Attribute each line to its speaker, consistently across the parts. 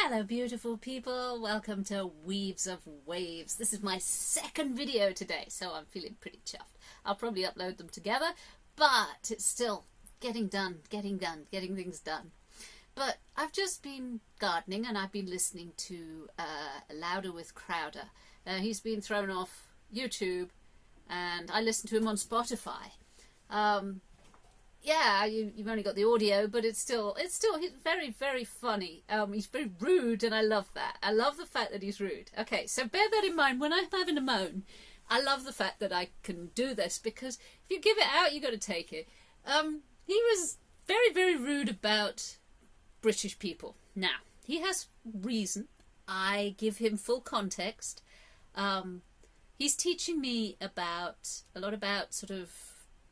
Speaker 1: Hello beautiful people, welcome to Weaves of Waves. This is my second video today, so I'm feeling pretty chuffed. I'll probably upload them together, but it's still getting things done. But I've just been gardening and I've been listening to Louder with Crowder. He's been thrown off YouTube and I listened to him on Spotify. Yeah, you've only got the audio, but it's still he's very, very funny. He's very rude, and I love that. I love the fact that he's rude. Okay, so bear that in mind when I'm having a moan. I love the fact that I can do this, because if you give it out, you got to take it. He was very, very rude about British people. Now, he has reason. I give him full context. He's teaching me a lot about sort of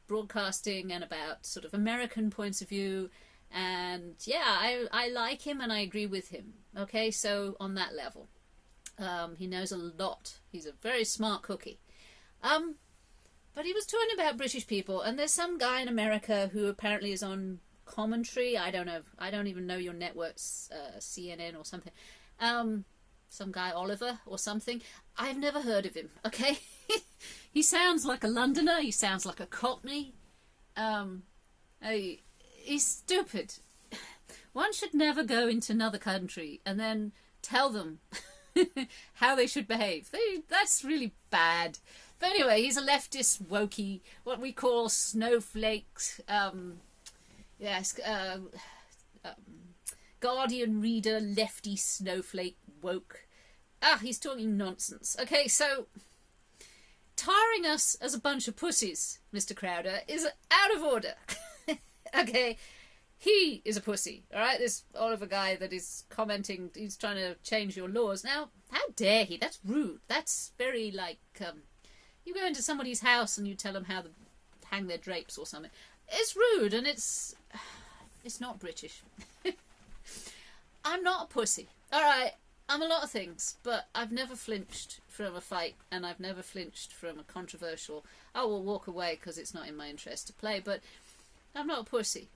Speaker 1: broadcasting and about sort of American points of view, and yeah, I like him and I agree with him. Okay, so on that level, he knows a lot. He's a very smart cookie. But he was talking about British people, and there's some guy in America who apparently is on commentary. I don't know. I don't even know your network's CNN or something. Some guy Oliver or something. I've never heard of him. Okay. He sounds like a Londoner. He sounds like a Cockney. He's stupid. One should never go into another country and then tell them how they should behave. That's really bad. But anyway, he's a leftist wokey, what we call snowflakes. Guardian reader, lefty snowflake woke. He's talking nonsense. Okay, so tiring us as a bunch of pussies, Mr. Crowder, is out of order. Okay, he is a pussy, all right? This Oliver guy that is commenting, he's trying to change your laws. Now, how dare he? That's rude. That's very like, you go into somebody's house and you tell them how to hang their drapes or something. It's rude, and it's not British. I'm not a pussy, all right? I'm a lot of things, but I've never flinched from a fight, and I've never flinched from a controversial, I will walk away because it's not in my interest to play, but I'm not a pussy.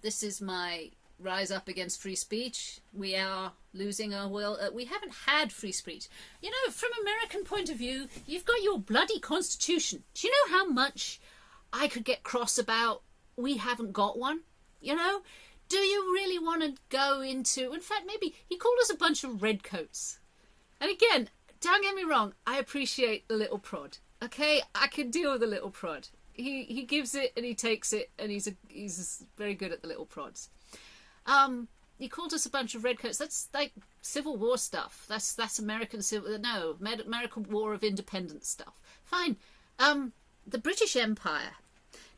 Speaker 1: This is my rise up against free speech. We are losing our will. We haven't had free speech. You know, from an American point of view, you've got your bloody constitution. Do you know how much I could get cross about we haven't got one? You know? Do you really want to go into... In fact, maybe he called us a bunch of redcoats. And again, don't get me wrong, I appreciate the little prod. Okay? I can deal with the little prod. He gives it and he takes it, and he's very good at the little prods. He called us a bunch of redcoats. That's like Civil War stuff. That's American American War of Independence stuff. Fine. The British Empire.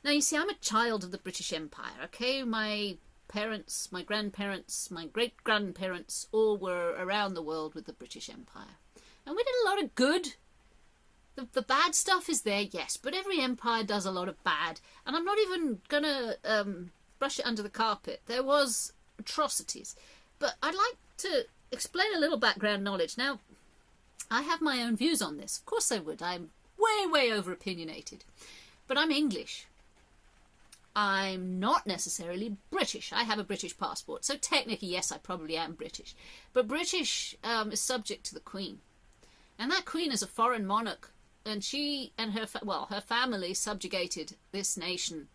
Speaker 1: Now, you see, I'm a child of the British Empire, okay? My parents, my grandparents, my great-grandparents all were around the world with the British Empire. And we did a lot of good. The bad stuff is there, yes, but every empire does a lot of bad. And I'm not even going to brush it under the carpet. There was atrocities. But I'd like to explain a little background knowledge. Now, I have my own views on this. Of course I would. I'm way, way over-opinionated. But I'm English. I'm not necessarily British. I have a British passport. So technically, yes, I probably am British. But British is subject to the Queen. And that Queen is a foreign monarch. And she and her family subjugated this nation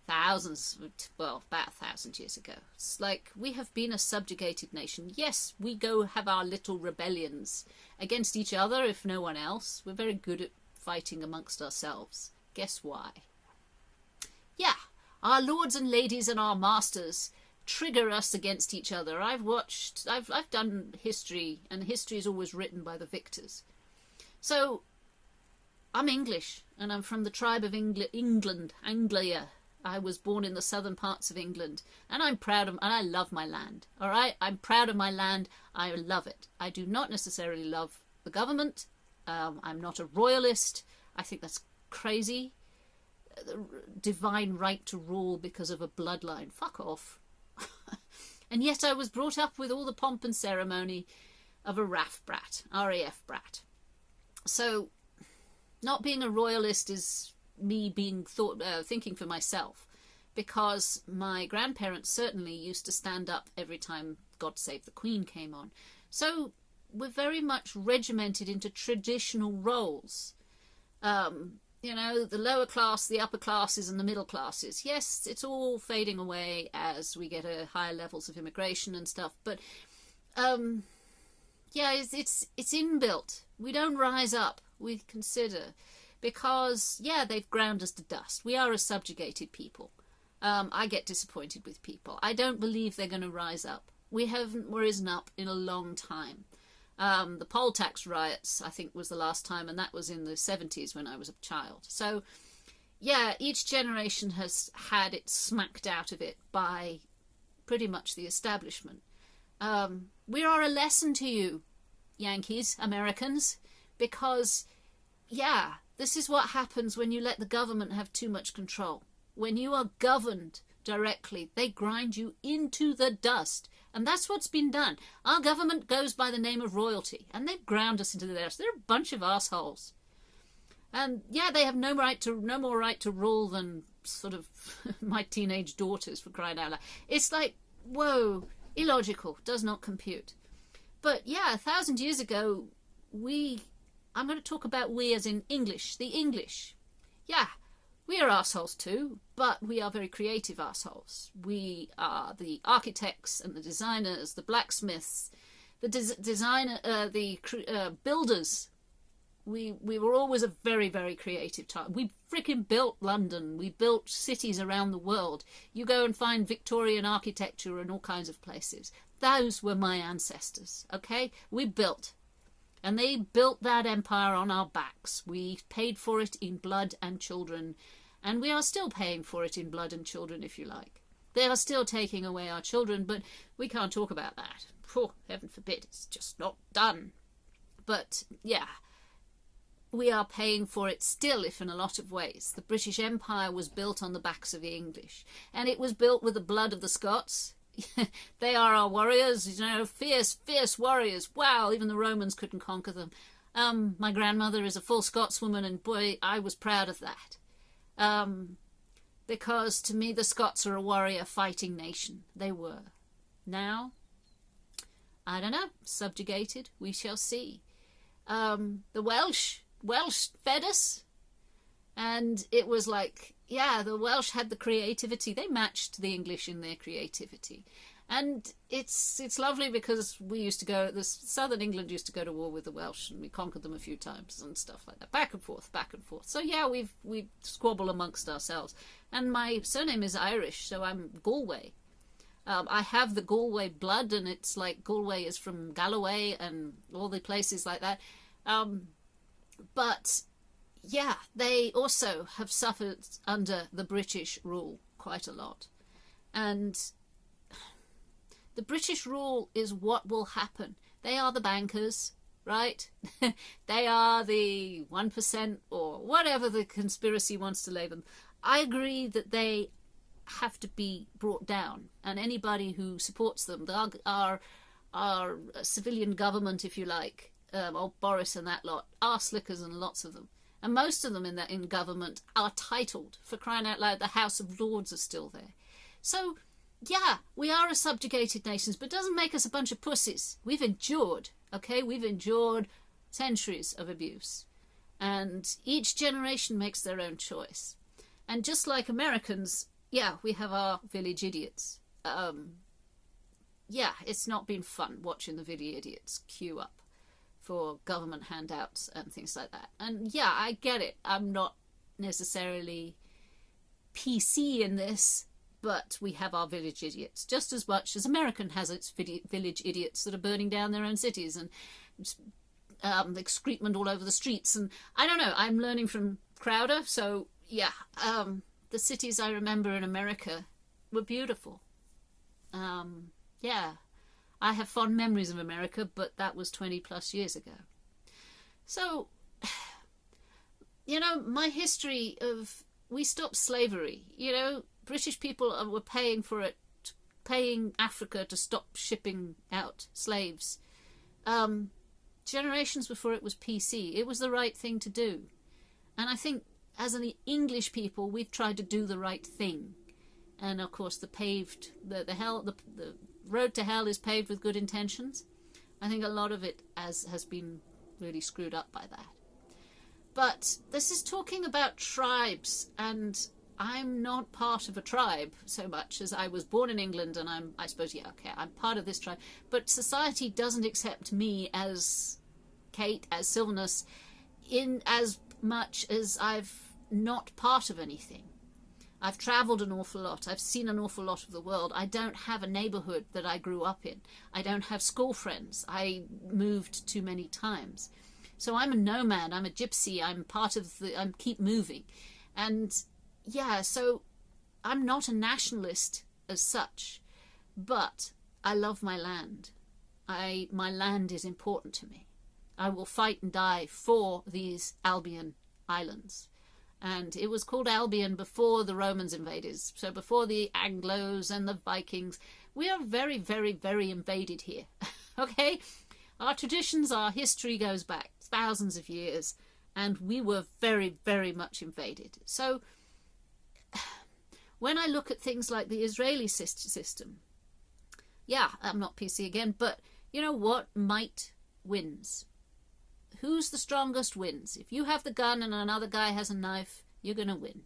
Speaker 1: about 1,000 years ago. It's like we have been a subjugated nation. Yes, we go have our little rebellions against each other, if no one else. We're very good at fighting amongst ourselves. Guess why? Yeah, our lords and ladies and our masters trigger us against each other. I've done history, and history is always written by the victors. So, I'm English, and I'm from the tribe of Anglia. I was born in the southern parts of England, and I'm proud of, and I love my land. All right, I'm proud of my land. I love it. I do not necessarily love the government. I'm not a royalist. I think that's crazy. The divine right to rule because of a bloodline. Fuck off. And yet I was brought up with all the pomp and ceremony of a RAF brat. So, not being a royalist is me being thinking for myself. because my grandparents certainly used to stand up every time God Save the Queen came on. So we're very much regimented into traditional roles. You know, the lower class, the upper classes, and the middle classes. Yes, it's all fading away as we get higher levels of immigration and stuff. But yeah, it's inbuilt. We don't rise up. We consider, because yeah, they've ground us to dust. We are a subjugated people. I get disappointed with people. I don't believe they're going to rise up. We haven't risen up in a long time. The poll tax riots, I think, was the last time, and that was in the 70s when I was a child. So, yeah, each generation has had it smacked out of it by pretty much the establishment. We are a lesson to you, Yankees, Americans, because, yeah, this is what happens when you let the government have too much control. When you are governed directly, they grind you into the dust. And that's what's been done. Our government goes by the name of royalty, and they've ground us into the dust. They're a bunch of assholes. And yeah, they have no more right to rule than sort of my teenage daughters, for crying out loud. It's like, whoa, illogical, does not compute. But yeah, 1,000 years ago, I'm going to talk about we as in English, the English. Yeah, we are assholes too, but we are very creative assholes. We are the architects and the designers, the blacksmiths, the builders. We were always a very, very creative time. We freaking built London. We built cities around the world. You go and find Victorian architecture in all kinds of places. Those were my ancestors, okay? We built. And they built that empire on our backs. We paid for it in blood and children. And we are still paying for it in blood and children, if you like. They are still taking away our children, but we can't talk about that. Oh, heaven forbid, it's just not done. But, yeah, we are paying for it still, if in a lot of ways. The British Empire was built on the backs of the English. And it was built with the blood of the Scots. They are our warriors, you know, fierce, fierce warriors. Wow, even the Romans couldn't conquer them. My grandmother is a full Scotswoman, and boy, I was proud of that. Because to me, the Scots are a warrior fighting nation. They were. Now, I don't know, subjugated, we shall see. The Welsh fed us, and it was like, yeah, the Welsh had the creativity. They matched the English in their creativity. And it's lovely because we used to go, southern England used to go to war with the Welsh, and we conquered them a few times and stuff like that. Back and forth, back and forth. So yeah, we squabble amongst ourselves. And my surname is Irish, so I'm Galway. I have the Galway blood, and it's like Galway is from Galloway and all the places like that. But yeah, they also have suffered under the British rule quite a lot. And the British rule is what will happen. They are the bankers, right? They are the 1% or whatever the conspiracy wants to label them. I agree that they have to be brought down, and anybody who supports them, our civilian government, if you like, old Boris and that lot, are slickers, and lots of them. And most of them in government are titled. For crying out loud, the House of Lords are still there. So, yeah, we are a subjugated nation, but it doesn't make us a bunch of pussies. We've endured, okay? We've endured centuries of abuse. And each generation makes their own choice. And just like Americans, yeah, we have our village idiots. Yeah, it's not been fun watching the village idiots queue up for government handouts and things like that. And yeah, I get it. I'm not necessarily PC in this, but we have our village idiots just as much as American has its village idiots that are burning down their own cities and excrement all over the streets. And I don't know, I'm learning from Crowder, so yeah, the cities I remember in America were beautiful. Yeah, I have fond memories of America, but that was 20 plus years ago. So, you know, my history of, we stopped slavery, you know, British people were paying for it, paying Africa to stop shipping out slaves. Generations before it was PC, it was the right thing to do. And I think as an English people, we've tried to do the right thing. and of course the road to hell is paved with good intentions. I think a lot of it has been really screwed up by that. But this is talking about tribes, and I'm not part of a tribe so much as I was born in England, and I'm part of this tribe. But society doesn't accept me as Kate, as Sylvanus, in as much as I've not part of anything. I've travelled an awful lot. I've seen an awful lot of the world. I don't have a neighbourhood that I grew up in. I don't have school friends. I moved too many times. So I'm a nomad. I'm a gypsy. I'm keep moving. And yeah, so I'm not a nationalist as such, but I love my land. My land is important to me. I will fight and die for these Albion Islands. And it was called Albion before the Romans invaded, so before the Anglos and the Vikings. We are very, very, very invaded here, okay? Our traditions, our history goes back thousands of years, and we were very, very much invaded. So when I look at things like the Israeli system, yeah, I'm not PC again, but you know what? Might wins. Who's the strongest wins. If you have the gun and another guy has a knife, you're going to win.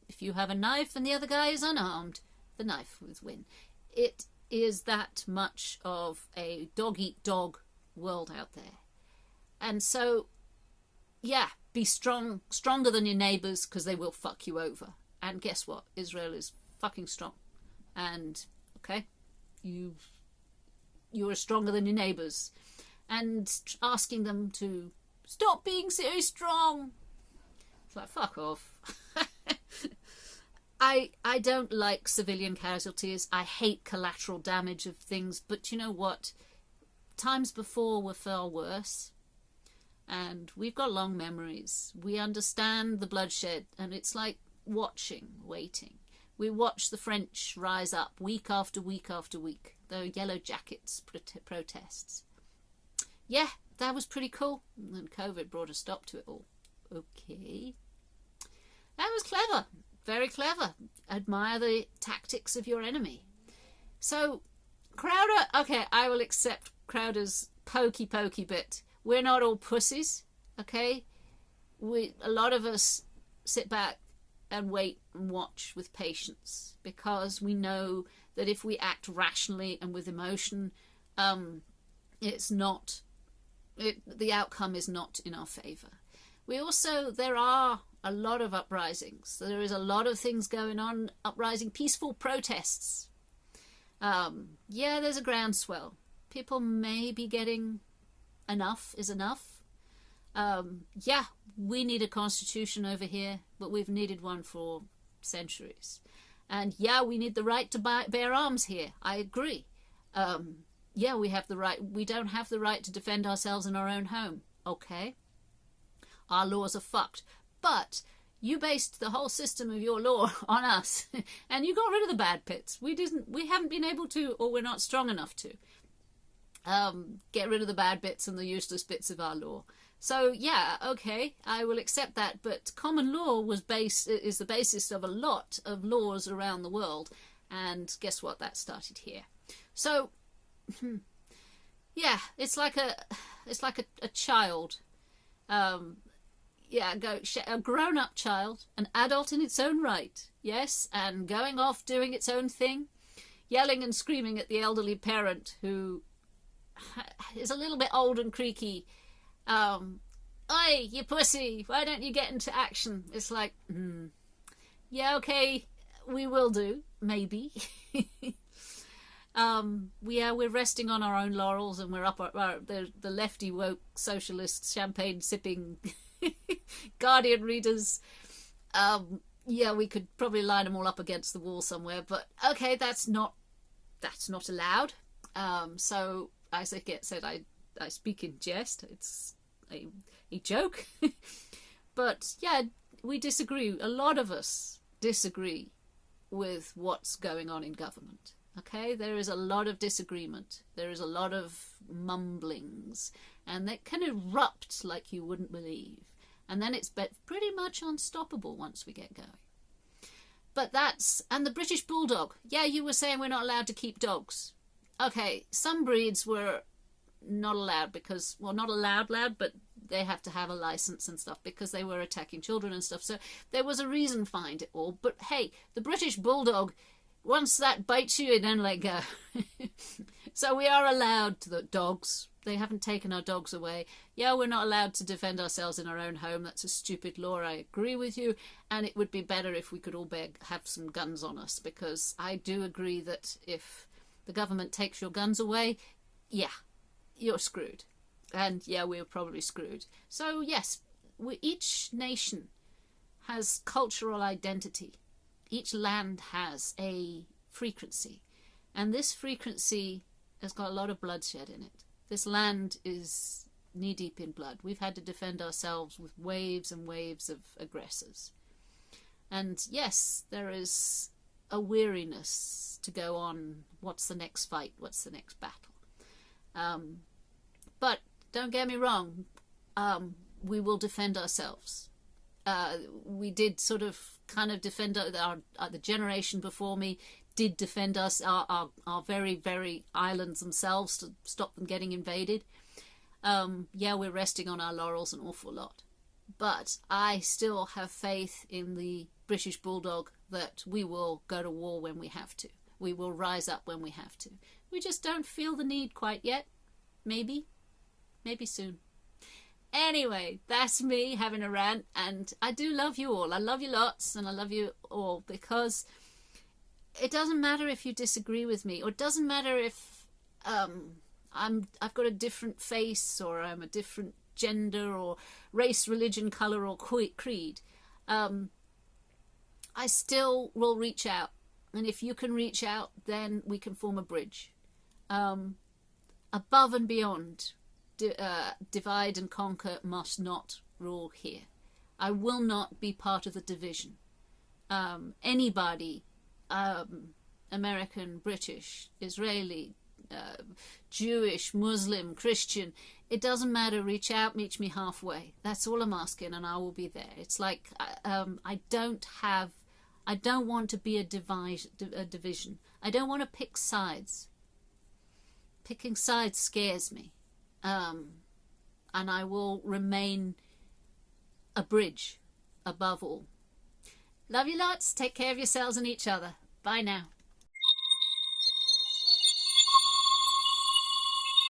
Speaker 1: If you have a knife and the other guy is unarmed, the knife will win. It is that much of a dog-eat-dog world out there. And so, yeah, be stronger than your neighbours, because they will fuck you over. And guess what? Israel is fucking strong. And, okay, you're stronger than your neighbours. And asking them to stop being so strong. It's like, fuck off. I don't like civilian casualties. I hate collateral damage of things. But you know what? Times before were far worse. And we've got long memories. We understand the bloodshed. And it's like waiting. We watch the French rise up week after week after week. The Yellow Jackets protests. Yeah, that was pretty cool. And then COVID brought a stop to it all. Okay. That was clever. Very clever. Admire the tactics of your enemy. So, Crowder, okay, I will accept Crowder's pokey bit. We're not all pussies, okay? A lot of us sit back and wait and watch with patience, because we know that if we act rationally and with emotion, the outcome is not in our favour. There are a lot of uprisings. There is a lot of things going on, peaceful protests. Yeah, there's a groundswell. People may be getting enough is enough. Yeah, we need a constitution over here, but we've needed one for centuries. And yeah, we need the right to bear arms here. I agree. Yeah, we have the right. We don't have the right to defend ourselves in our own home. Okay. Our laws are fucked. But you based the whole system of your law on us, and you got rid of the bad bits. We haven't been able to, or we're not strong enough to get rid of the bad bits and the useless bits of our law. So yeah, okay, I will accept that. But common law is the basis of a lot of laws around the world, and guess what? That started here. So yeah, it's like a child. Yeah, a grown-up child, an adult in its own right, yes, and going off doing its own thing, yelling and screaming at the elderly parent who is a little bit old and creaky. Oi, you pussy, why don't you get into action? It's like, yeah, okay, we will do, maybe. We're resting on our own laurels, and we're up the lefty woke socialist champagne sipping Guardian readers. Yeah, we could probably line them all up against the wall somewhere, but okay, that's not allowed. So as I said, I speak in jest. It's a joke. But yeah, we disagree. A lot of us disagree with what's going on in government. Okay, there is a lot of disagreement. There is a lot of mumblings, and that can erupt like you wouldn't believe. And then it's pretty much unstoppable once we get going. But and the British Bulldog. Yeah, you were saying we're not allowed to keep dogs. Okay, some breeds were not allowed because, well, not allowed, but they have to have a license and stuff because they were attacking children and stuff. So there was a reason behind it all. But hey, the British Bulldog, once that bites you, you don't let go. So we are allowed the dogs. They haven't taken our dogs away. Yeah, we're not allowed to defend ourselves in our own home. That's a stupid law. I agree with you. And it would be better if we could all have some guns on us, because I do agree that if the government takes your guns away, yeah, you're screwed. And yeah, we're probably screwed. So yes, each nation has cultural identity. Each land has a frequency. And this frequency has got a lot of bloodshed in it. This land is knee-deep in blood. We've had to defend ourselves with waves and waves of aggressors. And yes, there is a weariness to go on. What's the next fight? What's the next battle? But don't get me wrong, we will defend ourselves. We did sort of kind of defend the generation before me did defend us, our very, very islands themselves, to stop them getting invaded. Yeah, we're resting on our laurels an awful lot. But I still have faith in the British Bulldog that we will go to war when we have to. We will rise up when we have to. We just don't feel the need quite yet. Maybe soon. Anyway, that's me having a rant, and I do love you all. I love you lots, and I love you all, because it doesn't matter if you disagree with me, or it doesn't matter if I've got a different face, or I'm a different gender, or race, religion, colour, or creed. I still will reach out, and if you can reach out, then we can form a bridge. Above and beyond, divide and conquer must not rule here. I will not be part of the division. Anybody, American, British, Israeli, Jewish, Muslim, Christian, it doesn't matter. Reach out, meet me halfway. That's all I'm asking, and I will be there. It's like I don't want to be a division. I don't want to pick sides. Picking sides scares me. And I will remain a bridge above all. Love you lots. Take care of yourselves and each other. Bye now.